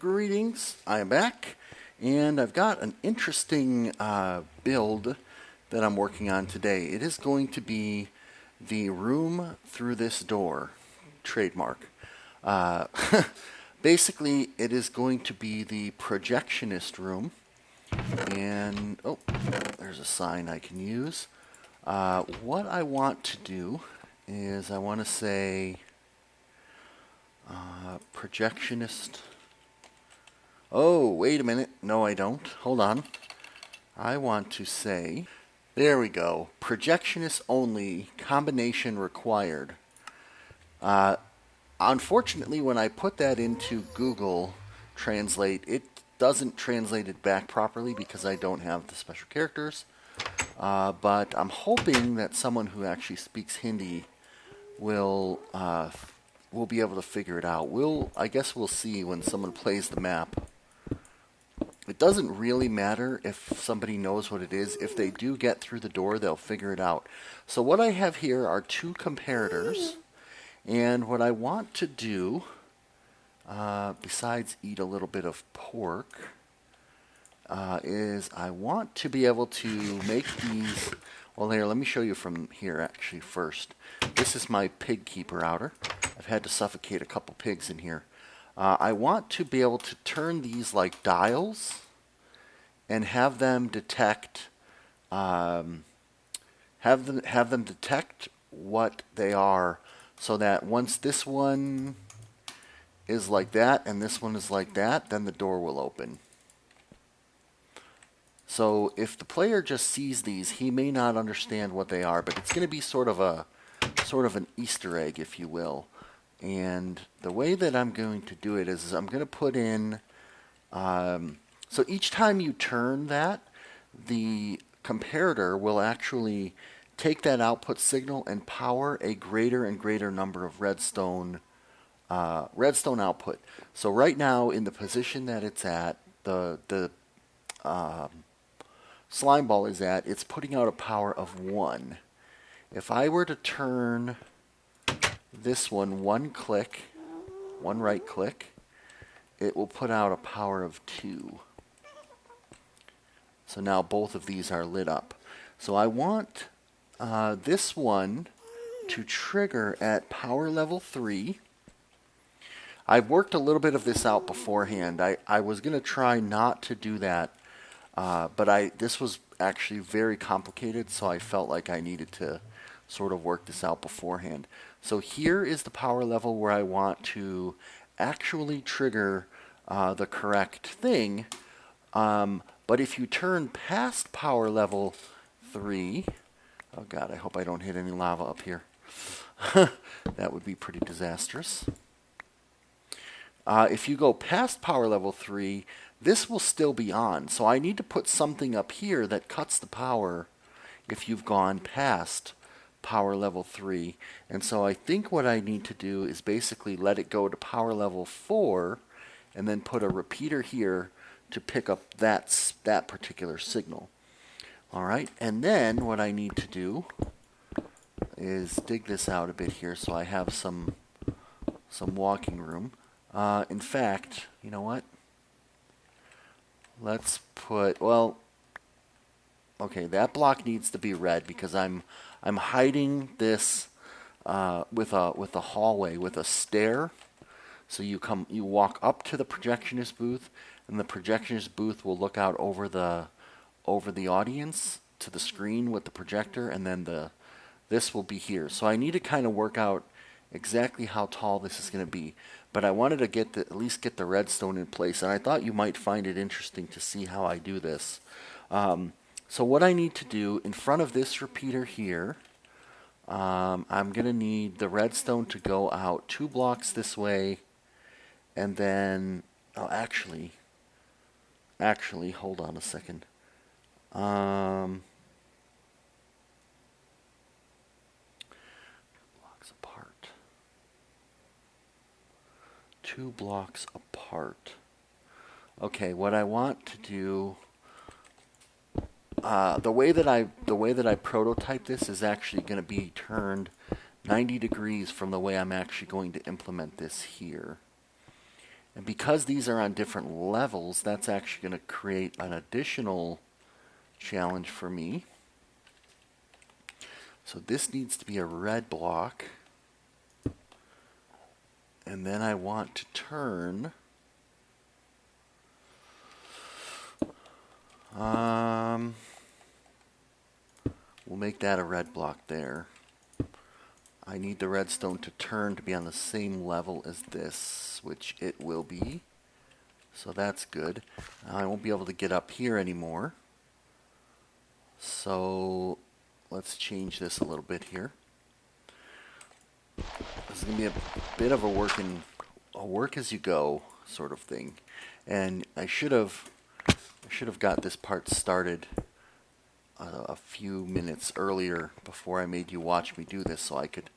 Greetings, I am back, and I've got an interesting build that I'm working on today. It is going to be the room through this door, trademark. Basically, it is going to be the projectionist room, and oh, there's a sign I can use. What I want to do is I want to say projectionist. Oh, wait a minute. No, I don't. Hold on. I want to say, there we go. Projectionist only, combination required. Unfortunately, when I put that into Google Translate, it doesn't translate it back properly because I don't have the special characters. But I'm hoping that someone who actually speaks Hindi will be able to figure it out. I guess we'll see when someone plays the map. It doesn't really matter if somebody knows what it is. If they do get through the door, they'll figure it out. So what I have here are two comparators. And what I want to do, besides eat a little bit of pork, is I want to be able to make these. Well, here, let me show you from here actually first. This is my pig keeper outer. I've had to suffocate a couple pigs in here. I want to be able to turn these like dials and have them detect have them detect what they are, so that once this one is like that and this one is like that, then the door will open. So if the player just sees these, he may not understand what they are, but it's going to be sort of an Easter egg, if you will. And the way that I'm going to do it is I'm going to put in, so each time you turn that, the comparator will actually take that output signal and power a greater and greater number of redstone output. So right now, in the position that it's at, the slime ball is at, it's putting out a power of 1. If I were to turn this one one right click, it will put out a power of 2. So now both of these are lit up. So I want this one to trigger at power level 3. I've worked a little bit of this out beforehand. I was going to try not to do that, but this was actually very complicated, so I felt like I needed to sort of work this out beforehand. So here is the power level where I want to actually trigger the correct thing. But if you turn past power level 3, oh god, I hope I don't hit any lava up here. That would be pretty disastrous. If you go past power level 3, this will still be on. So I need to put something up here that cuts the power if you've gone past power level 3. And so I think what I need to do is basically let it go to power level 4 and then put a repeater here to pick up that particular signal. All right, and then what I need to do is dig this out a bit here so I have some walking room. In fact, you know what? Let's put, well, okay, that block needs to be red because I'm hiding this with a hallway with a stair. So you walk up to the projectionist booth, and the projectionist booth will look out over the audience to the screen with the projector, and then this will be here. So I need to kind of work out exactly how tall this is going to be. But I wanted to at least get the redstone in place, and I thought you might find it interesting to see how I do this. So what I need to do, in front of this repeater here, I'm going to need the redstone to go out 2 blocks this way, and then, oh, actually, hold on a second. Blocks apart. 2 blocks apart. Okay, what I want to do, the way that I prototype this is actually going to be turned 90 degrees from the way I'm actually going to implement this here. And because these are on different levels, that's actually going to create an additional challenge for me. So this needs to be a red block. And then I want to turn... we'll make that a red block there. I need the redstone to turn to be on the same level as this, which it will be. So that's good. Now I won't be able to get up here anymore. So let's change this a little bit here. This is going to be a bit of a work as you go sort of thing. And I should have got this part started a few minutes earlier before I made you watch me do this so I could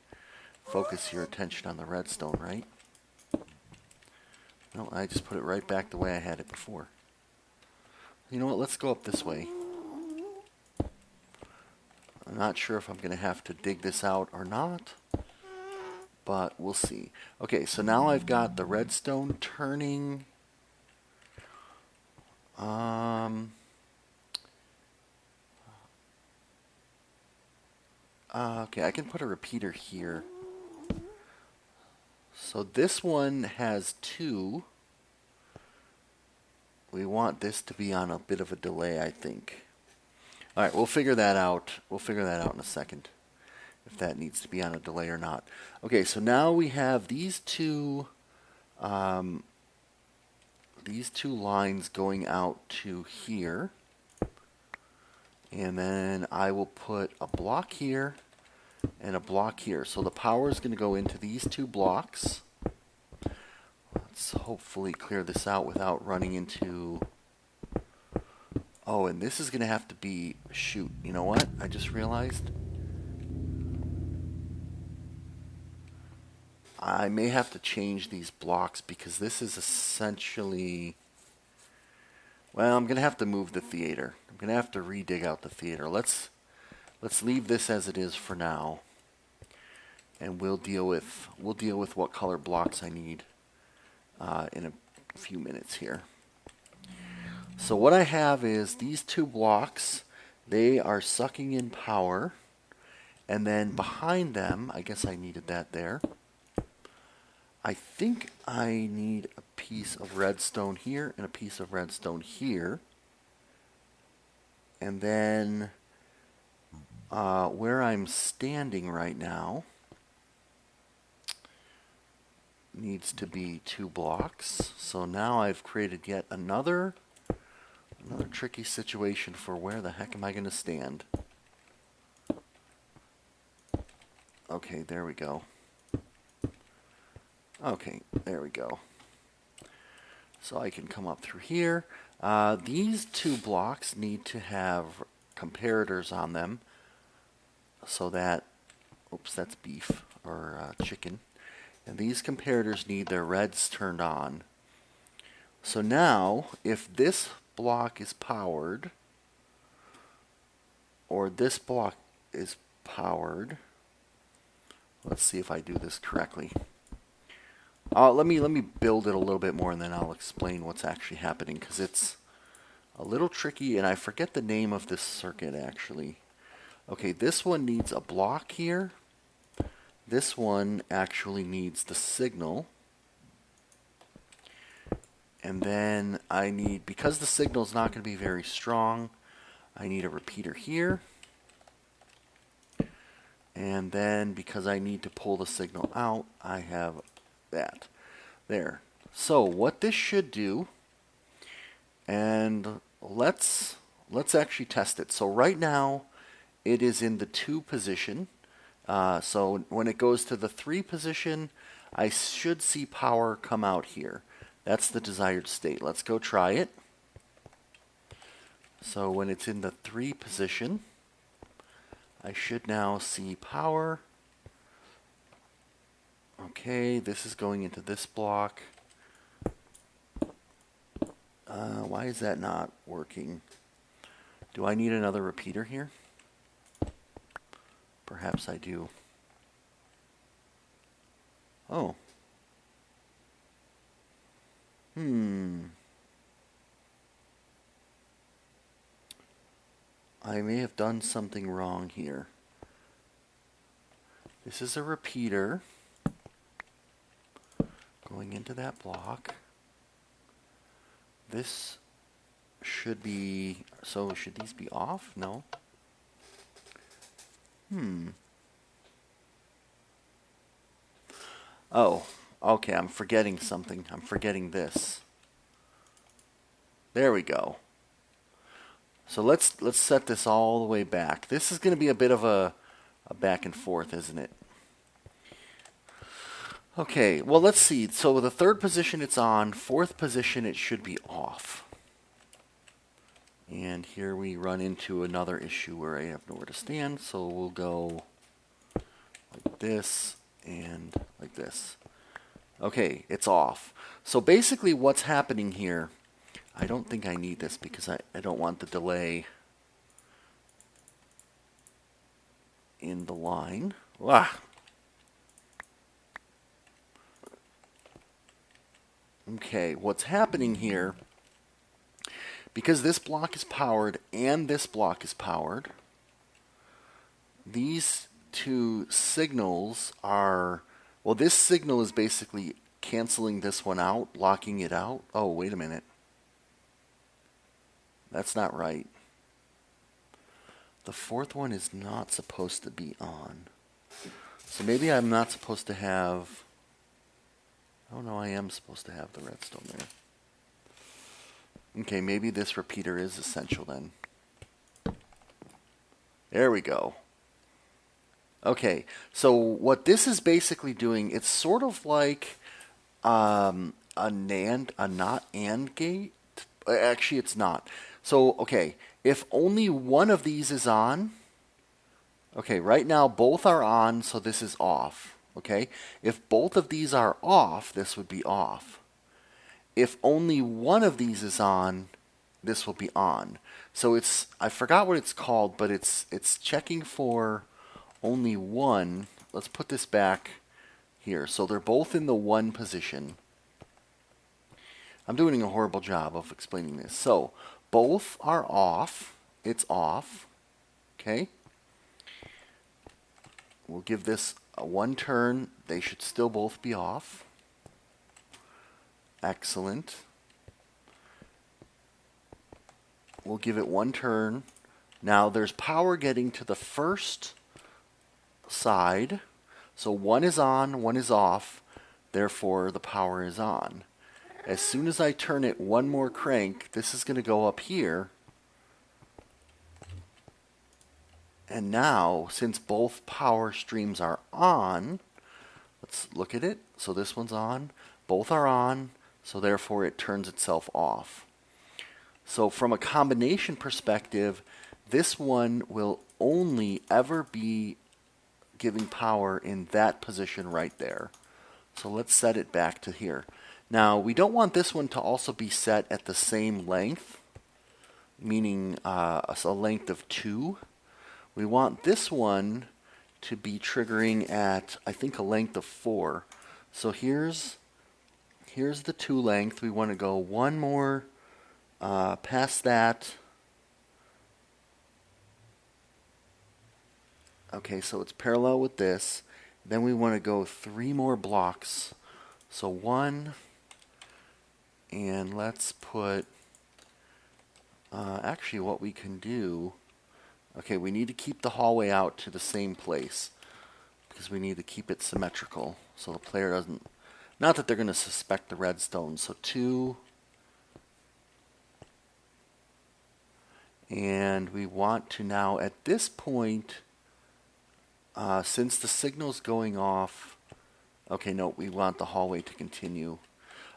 focus your attention on the redstone, right? No, I just put it right back the way I had it before. You know what, let's go up this way. I'm not sure if I'm going to have to dig this out or not, but we'll see. Okay, so now I've got the redstone turning. Okay, I can put a repeater here. So this one has 2. We want this to be on a bit of a delay, I think. All right, we'll figure that out. We'll figure that out in a second, if that needs to be on a delay or not. Okay, so now we have these two lines going out to here. And then I will put a block here and a block here. So the power is going to go into these 2 blocks. Let's hopefully clear this out without running into... Oh, and this is going to have to be... Shoot, you know what? I just realized. I may have to change these blocks because this is essentially... Well, I'm going to have to move the theater. I'm going to have to re-dig out the theater. Let's leave this as it is for now. And we'll deal with what color blocks I need in a few minutes here. So what I have is these 2 blocks. They are sucking in power. And then behind them, I guess I needed that there. I think I need a piece of redstone here and a piece of redstone here. And then where I'm standing right now needs to be 2 blocks. So now I've created yet another tricky situation for where the heck am I going to stand. Okay, there we go. Okay, there we go. So I can come up through here. These 2 blocks need to have comparators on them so that, oops, that's beef or chicken. And these comparators need their reds turned on. So now, if this block is powered, or this block is powered, let's see if I do this correctly. Let me build it a little bit more and then I'll explain what's actually happening because it's a little tricky and I forget the name of this circuit actually. Okay, this one needs a block here. This one actually needs the signal. And then I need, because the signal is not going to be very strong, I need a repeater here. And then because I need to pull the signal out, I have that there. So what this should do, and let's actually test it. So right now it is in the 2 position. So when it goes to the 3 position, I should see power come out here. That's the desired state. Let's go try it. So when it's in the 3 position, I should now see power. Okay, this is going into this block. Why is that not working? Do I need another repeater here? Perhaps I do. Oh. I may have done something wrong here. This is a repeater going into that block. This should be, so should these be off? No. Oh, okay, I'm forgetting something. I'm forgetting this. There we go. So let's set this all the way back. This is going to be a bit of a back and forth, isn't it? Okay, well, let's see. So the third position it's on, fourth position it should be off. And here we run into another issue where I have nowhere to stand, so we'll go like this and like this. Okay, it's off. So basically what's happening here, I don't think I need this because I don't want the delay in the line. Ah. Okay, what's happening here, because this block is powered and this block is powered, these two signals are, well, this signal is basically canceling this one out, locking it out. Oh, wait a minute. That's not right. The fourth one is not supposed to be on. So maybe I'm not supposed to have... Oh no, I am supposed to have the redstone there. Okay, maybe this repeater is essential then. There we go. Okay, so what this is basically doing, it's sort of like a not AND gate. Actually, it's not. So, okay, if only one of these is on, okay, right now both are on, so this is off. Okay, if both of these are off, this would be off. If only one of these is on, this will be on. So it's, I forgot what it's called, but it's checking for only one. Let's put this back here. So they're both in the one position. I'm doing a horrible job of explaining this. So both are off. It's off. Okay. We'll give this a one turn. They should still both be off. Excellent. We'll give it one turn. Now there's power getting to the first side. So one is on, one is off. Therefore, the power is on. As soon as I turn it one more crank, this is going to go up here. And now, since both power streams are on, let's look at it. So this one's on. Both are on. So therefore, it turns itself off. So from a combination perspective, this one will only ever be giving power in that position right there. So let's set it back to here. Now, we don't want this one to also be set at the same length, meaning a length of 2. We want this one to be triggering at, I think, a length of 4. So here's the 2 length. We want to go one more past that. Okay, so it's parallel with this. Then we want to go 3 more blocks. So 1, and let's put, actually what we can do, okay, we need to keep the hallway out to the same place because we need to keep it symmetrical so the player doesn't, not that they're going to suspect the redstone. So 2, and we want to now at this point, since the signal's going off, okay, no, we want the hallway to continue.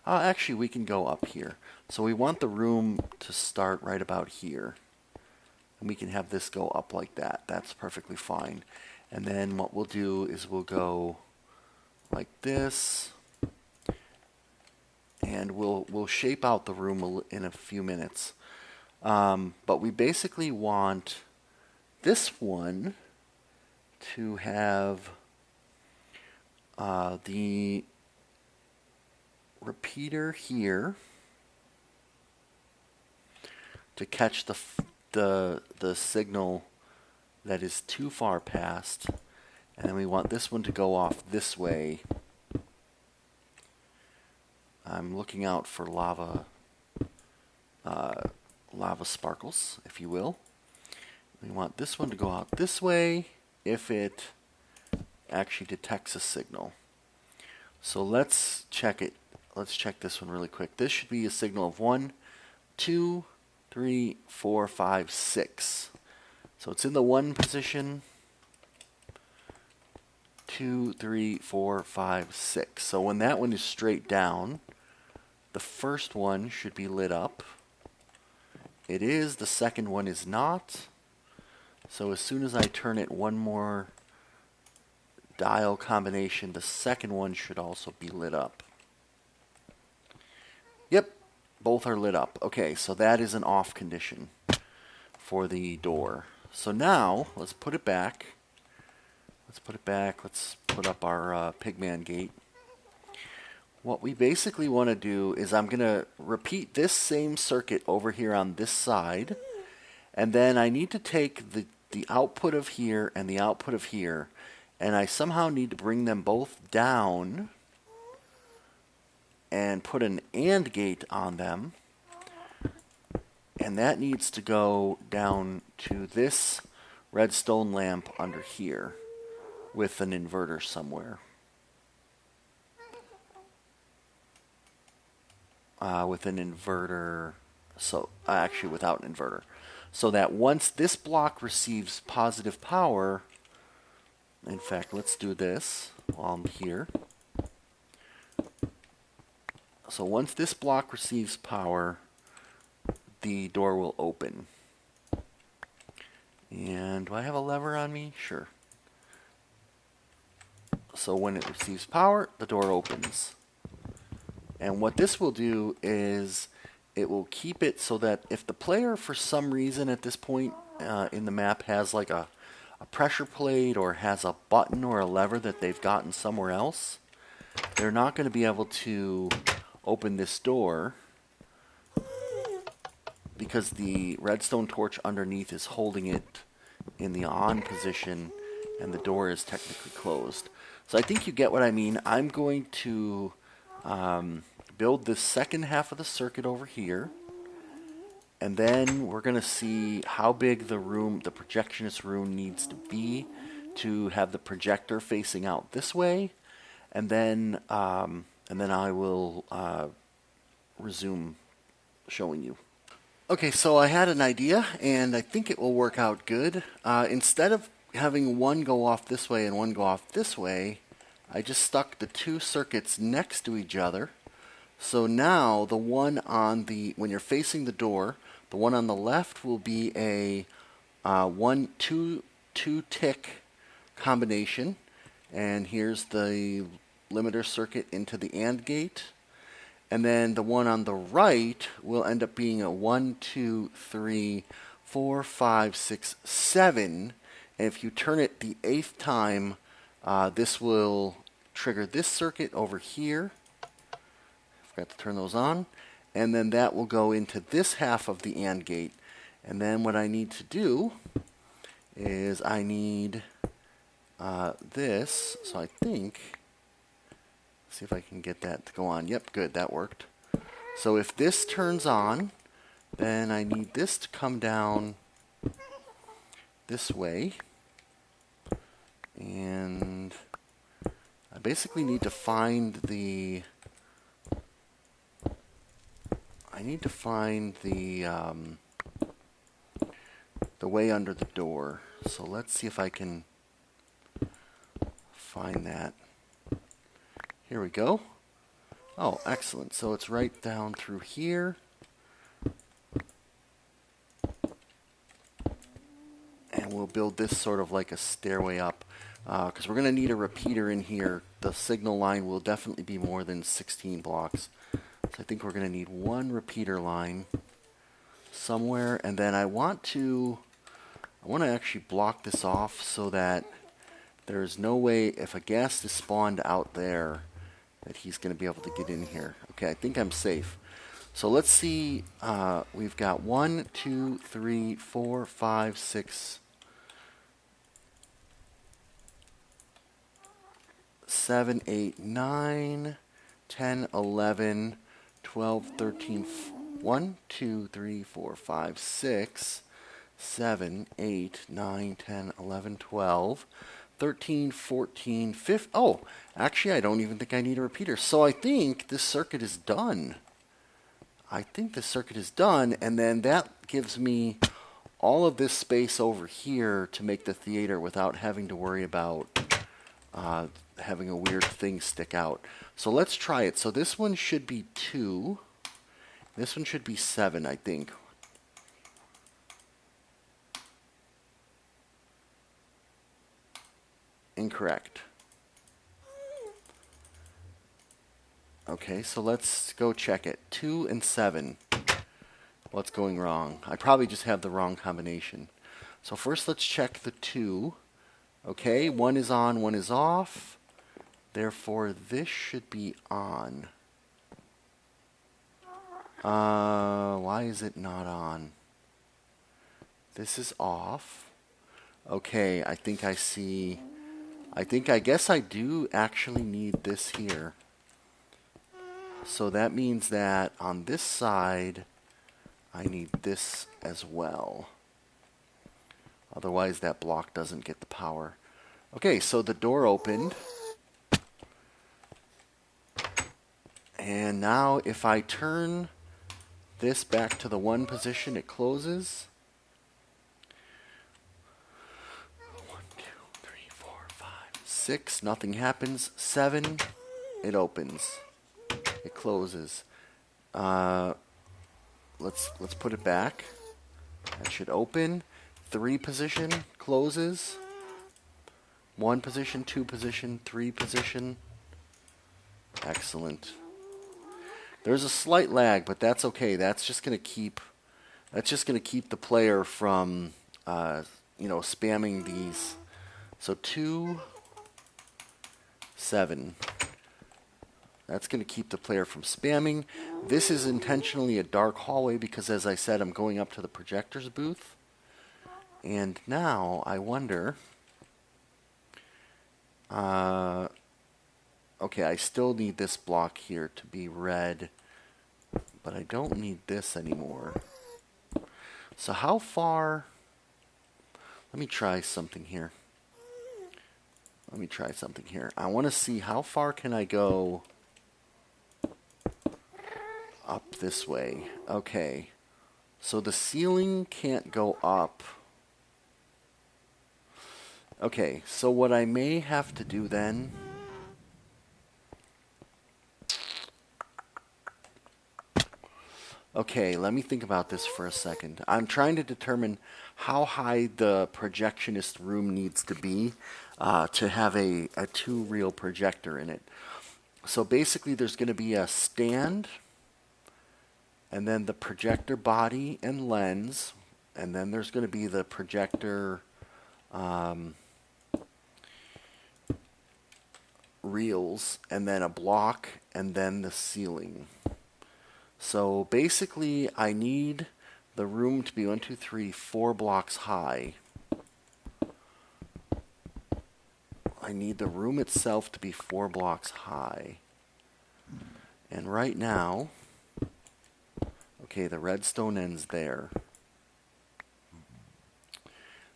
Actually, we can go up here. So we want the room to start right about here. And we can have this go up like that. That's perfectly fine. And then what we'll do is we'll go like this. And we'll shape out the room in a few minutes. But we basically want this one to have the repeater here to catch the the signal that is too far past, and then we want this one to go off this way. I'm looking out for lava sparkles, if you will. We want this one to go out this way if it actually detects a signal. So let's check it. Let's check this one really quick. This should be a signal of 1, 2, 3, 4, 5, 6. So it's in the 1 position. 2, 3, 4, 5, 6. So when that one is straight down, the first one should be lit up. It is. The second one is not. So as soon as I turn it one more dial combination, the second one should also be lit up. Yep, both are lit up. Okay, so that is an off condition for the door. So now, let's put it back. Let's put it back. Let's put up our Pigman gate. What we basically want to do is I'm going to repeat this same circuit over here on this side. And then I need to take the output of here and the output of here, and I somehow need to bring them both down and put an AND gate on them. And that needs to go down to this redstone lamp under here with an inverter somewhere. With an inverter, so actually without an inverter. So that once this block receives positive power, in fact, let's do this while I'm here. So once this block receives power, the door will open. And do I have a lever on me? Sure. So when it receives power, the door opens. And what this will do is it will keep it so that if the player, for some reason at this point in the map, has like a pressure plate or has a button or a lever that they've gotten somewhere else, they're not going to be able to open this door because the redstone torch underneath is holding it in the on position and the door is technically closed. So I think you get what I mean. I'm going to build this second half of the circuit over here, and then we're going to see how big the room, the projectionist room, needs to be to have the projector facing out this way, and then I will resume showing you. Okay, so I had an idea, and I think it will work out good. Instead of having one go off this way and one go off this way, I just stuck the two circuits next to each other. So now the one on the, when you're facing the door, the one on the left will be a 2 tick combination, and here's the limiter circuit into the AND gate. And then the one on the right will end up being a 1, 2, 3, 4, 5, 6, 7. And if you turn it the 8th time, this will trigger this circuit over here. Forgot to turn those on. And then that will go into this half of the AND gate. And then what I need to do is I need this. So I think, see if I can get that to go on. Yep, good, that worked. So if this turns on, then I need this to come down this way. And I basically need to find the way under the door. So let's see if I can find that. Here we go. Oh, excellent. So it's right down through here. And we'll build this sort of like a stairway up, because we're going to need a repeater in here. The signal line will definitely be more than 16 blocks. So I think we're going to need one repeater line somewhere. And then I want to actually block this off so that there's no way, if a ghast is spawned out there, that he's going to be able to get in here. Okay, I think I'm safe. So let's see. We've got 1, 2, 3, 4, 5, 6, 7, 8, 9, 10, 11, 12, 13, 1, 2, 3, 4, 5, 6, 7, 8, 9, 10, 11, 12, 13, 14, 15. Oh, actually, I don't even think I need a repeater. So I think this circuit is done. And then that gives me all of this space over here to make the theater without having to worry about having a weird thing stick out. So let's try it. So this one should be 2. This one should be 7, I think. Incorrect. Okay, so let's go check it. 2 and 7. What's going wrong? I probably just have the wrong combination. So first let's check the 2. Okay, 1 is on, 1 is off. Therefore, this should be on. Why is it not on? This is off. Okay, I think I see. I guess I do actually need this here. So that means that on this side, I need this as well. Otherwise, that block doesn't get the power. Okay, so the door opened. And now if I turn this back to the 1 position, it closes. 1, 2, 3, 4, 5, 6. Nothing happens. 7. It opens. It closes. Let's put it back. That should open. 3 position closes. 1 position, 2 position, 3 position. Excellent. There's a slight lag, but that's okay. That's just going to keep the player from spamming these. So 2, 7. That's going to keep the player from spamming. This is intentionally a dark hallway because, as I said, I'm going up to the projector's booth. And now I wonder. Okay, I still need this block here to be red, but I don't need this anymore. So how far? Let me try something here. I want to see how far can I go up this way. Okay, so the ceiling can't go up. Okay, so what I may have to do then... Okay, let me think about this for a second. I'm trying to determine how high the projectionist room needs to be to have a 2-reel projector in it. So basically there's going to be a stand, and then the projector body and lens, and then there's going to be the projector reels, and then a block, and then the ceiling. So basically, I need the room to be 1, 2, 3, 4 blocks high. I need the room itself to be 4 blocks high. And right now, okay, the redstone ends there.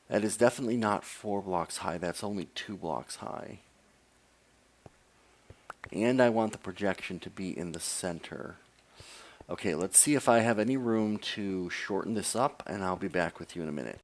That is definitely not 4 blocks high. That's only 2 blocks high. And I want the projection to be in the center. Okay, let's see if I have any room to shorten this up, and I'll be back with you in a minute.